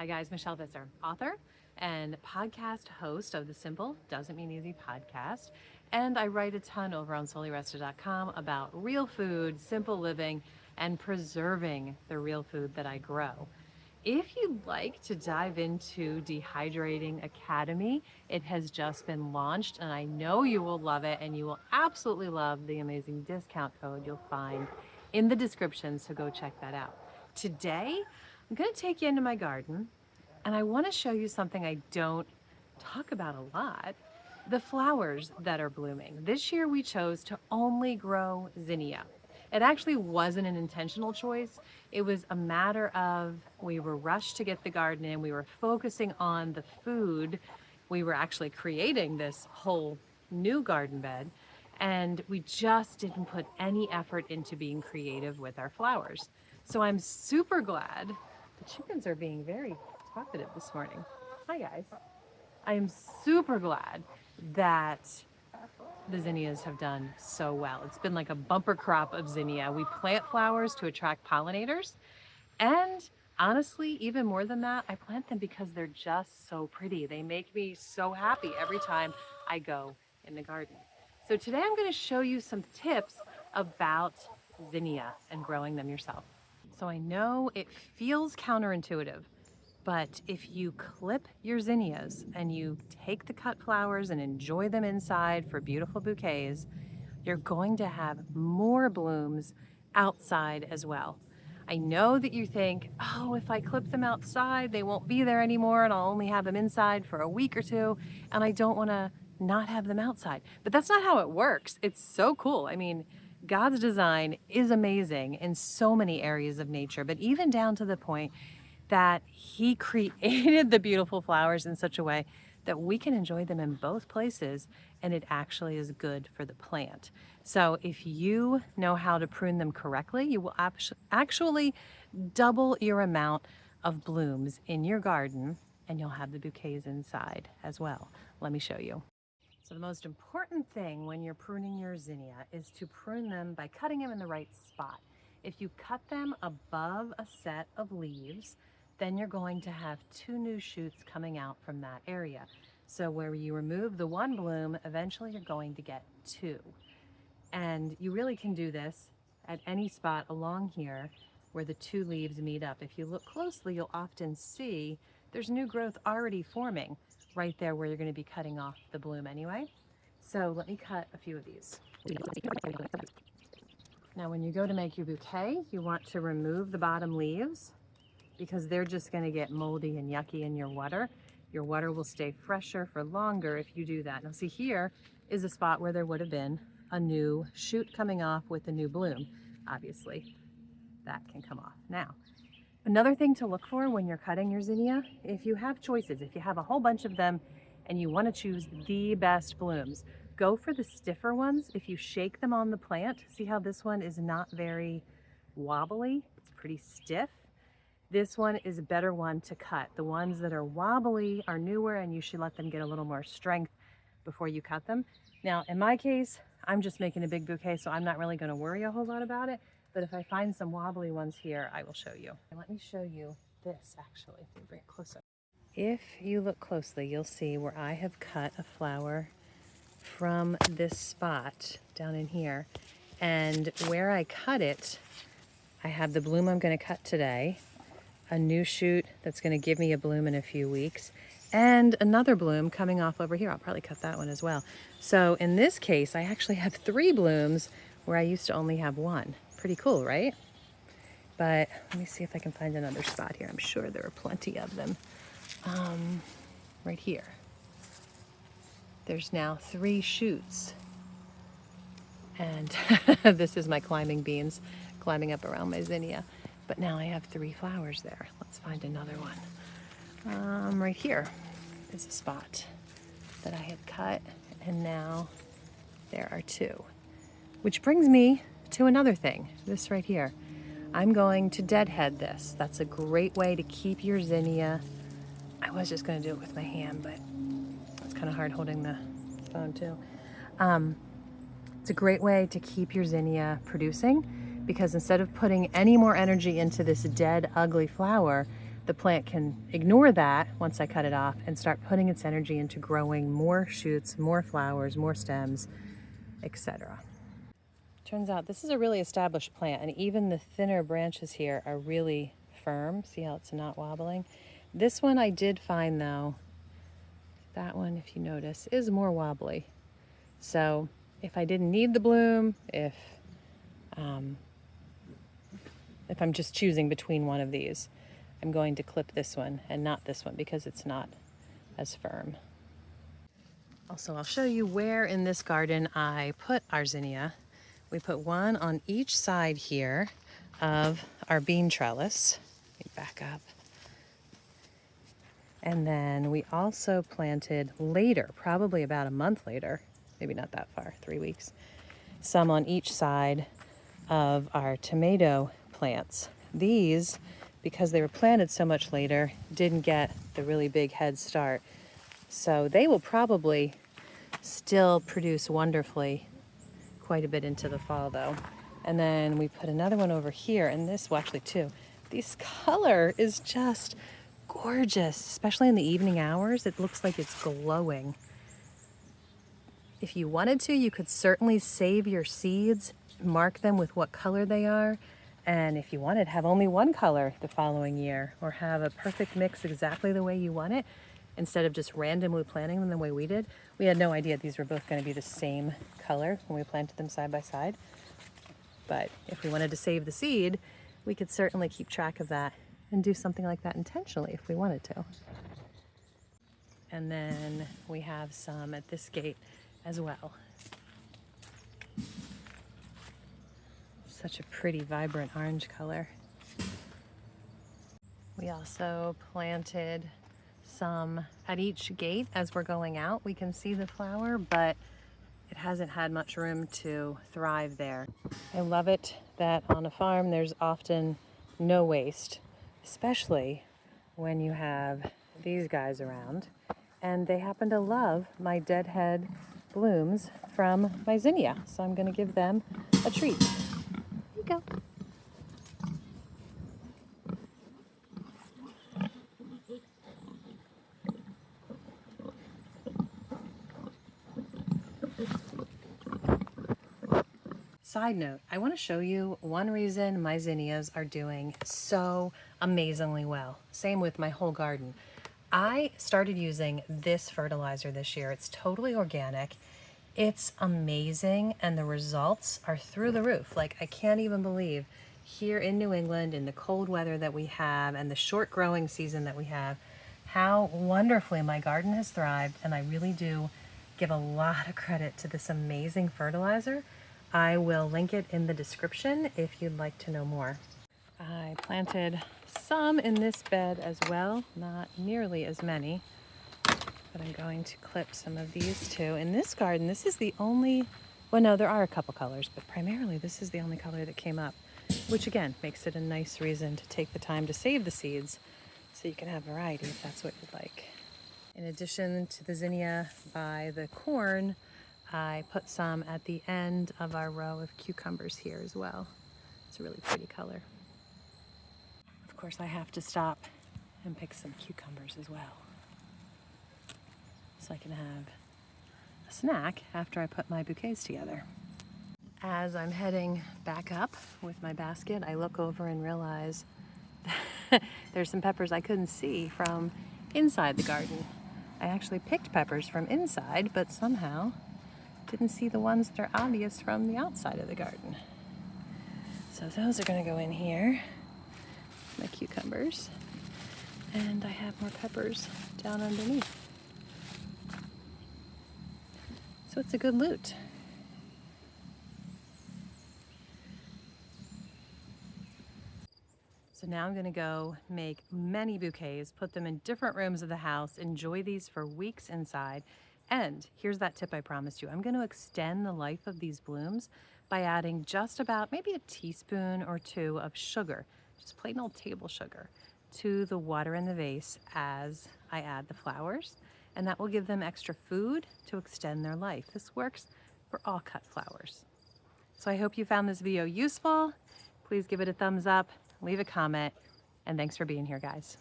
Hi guys, Michelle Visser, author and podcast host of the Simple Doesn't Mean Easy podcast. And I write a ton over on SoullyRested.com about real food, simple living, and preserving the real food that I grow. If you'd like to dive into Dehydrating Academy, it has just been launched and I know you will love it, and you will absolutely love the amazing discount code you'll find in the description, so go check that out. Today, I'm going to take you into my garden and I want to show you something I don't talk about a lot, the flowers that are blooming. This year we chose to only grow zinnia. It actually wasn't an intentional choice. It was a matter of we were rushed to get the garden in. We were focusing on the food. We were actually creating this whole new garden bed, and we just didn't put any effort into being creative with our flowers. So I'm super glad. The chickens are being very talkative this morning. Hi guys. I am super glad that the zinnias have done so well. It's been like a bumper crop of zinnia. We plant flowers to attract pollinators, and honestly, even more than that, I plant them because they're just so pretty. They make me so happy every time I go in the garden. So today I'm going to show you some tips about zinnia and growing them yourself. So I know it feels counterintuitive, but if you clip your zinnias and you take the cut flowers and enjoy them inside for beautiful bouquets, you're going to have more blooms outside as well. I know that you think, oh, if I clip them outside, they won't be there anymore and I'll only have them inside for a week or two, and I don't want to not have them outside. But that's not how it works. It's so cool. I mean, God's design is amazing in so many areas of nature, but even down to the point that He created the beautiful flowers in such a way that we can enjoy them in both places, and it actually is good for the plant. So if you know how to prune them correctly, you will actually double your amount of blooms in your garden, and you'll have the bouquets inside as well. Let me show you. So the most important thing when you're pruning your zinnia is to prune them by cutting them in the right spot. If you cut them above a set of leaves, then you're going to have two new shoots coming out from that area. So where you remove the one bloom, eventually you're going to get two. And you really can do this at any spot along here where the two leaves meet up. If you look closely, you'll often see there's new growth already forming right there where you're going to be cutting off the bloom anyway. So let me cut a few of these. Now when you go to make your bouquet, you want to remove the bottom leaves because they're just going to get moldy and yucky in your water. Your water will stay fresher for longer if you do that. Now see, here is a spot where there would have been a new shoot coming off with a new bloom. Obviously, that can come off now. Another thing to look for when you're cutting your zinnia, if you have choices, if you have a whole bunch of them and you want to choose the best blooms, go for the stiffer ones. If you shake them on the plant, see how this one is not very wobbly? It's pretty stiff. This one is a better one to cut. The ones that are wobbly are newer, and you should let them get a little more strength before you cut them. Now, in my case, I'm just making a big bouquet, so I'm not really going to worry a whole lot about it. But if I find some wobbly ones here, I will show you. And let me show you this, actually. Let me bring it closer. If you look closely, you'll see where I have cut a flower from this spot down in here. And where I cut it, I have the bloom I'm going to cut today, a new shoot that's going to give me a bloom in a few weeks, and another bloom coming off over here. I'll probably cut that one as well. So in this case, I actually have 3 blooms where I used to only have 1. Pretty cool, right? But let me see if I can find another spot here. I'm sure there are plenty of them. Right here. There's now 3 shoots. And this is my climbing beans climbing up around my zinnia. But now I have 3 flowers there. Let's find another one. Right here is a spot that I had cut, and now there are 2. Which brings me to another thing, this right here. I'm going to deadhead this. That's a great way to keep your zinnia. I was just going to do it with my hand, but it's kind of hard holding the phone too. It's a great way to keep your zinnia producing, because instead of putting any more energy into this dead, ugly flower, the plant can ignore that once I cut it off and start putting its energy into growing more shoots, more flowers, more stems, etc. Turns out this is a really established plant, and even the thinner branches here are really firm. See how it's not wobbling? This one I did find though, that one, if you notice, is more wobbly. So if I didn't need the bloom, if I'm just choosing between one of these, I'm going to clip this one and not this one because it's not as firm. Also, I'll show you where in this garden I put our zinnia. We put one on each side here of our bean trellis. Let me back up. And then we also planted later, probably about a month later, maybe not that far, 3 weeks, some on each side of our tomato plants. These, because they were planted so much later, didn't get the really big head start. So they will probably still produce wonderfully quite a bit into the fall though. And then we put another one over here, and this, well actually two. This color is just gorgeous, especially in the evening hours. It looks like it's glowing. If you wanted to, you could certainly save your seeds, mark them with what color they are, and if you wanted, have only one color the following year, or have a perfect mix exactly the way you want it, instead of just randomly planting them the way we did. We had no idea these were both going to be the same color when we planted them side by side. But if we wanted to save the seed, we could certainly keep track of that and do something like that intentionally if we wanted to. And then we have some at this gate as well. Such a pretty, vibrant orange color. We also planted some at each gate as we're going out. We can see the flower, but it hasn't had much room to thrive there. I love it that on a farm there's often no waste, especially when you have these guys around. And they happen to love my deadhead blooms from my zinnia, so I'm going to give them a treat. Here you go. Side note, I want to show you one reason my zinnias are doing so amazingly well. Same with my whole garden. I started using this fertilizer this year. It's totally organic. It's amazing, and the results are through the roof. Like, I can't even believe here in New England, in the cold weather that we have and the short growing season that we have, how wonderfully my garden has thrived. And I really do give a lot of credit to this amazing fertilizer. I will link it in the description if you'd like to know more. I planted some in this bed as well, not nearly as many, but I'm going to clip some of these too. In this garden, this is the only, well no, there are a couple colors, but primarily this is the only color that came up, which again makes it a nice reason to take the time to save the seeds so you can have variety if that's what you'd like. In addition to the zinnia by the corn, I put some at the end of our row of cucumbers here as well. It's a really pretty color. Of course, I have to stop and pick some cucumbers as well, so I can have a snack after I put my bouquets together. As I'm heading back up with my basket, I look over and realize there's some peppers I couldn't see from inside the garden. I actually picked peppers from inside, but somehow didn't see the ones that are obvious from the outside of the garden. So those are going to go in here, my cucumbers, and I have more peppers down underneath. So it's a good loot. So now I'm going to go make many bouquets, put them in different rooms of the house, enjoy these for weeks inside. And here's that tip I promised you. I'm going to extend the life of these blooms by adding just about maybe a teaspoon or two of sugar, just plain old table sugar, to the water in the vase as I add the flowers. And that will give them extra food to extend their life. This works for all cut flowers. So I hope you found this video useful. Please give it a thumbs up, leave a comment, and thanks for being here, guys.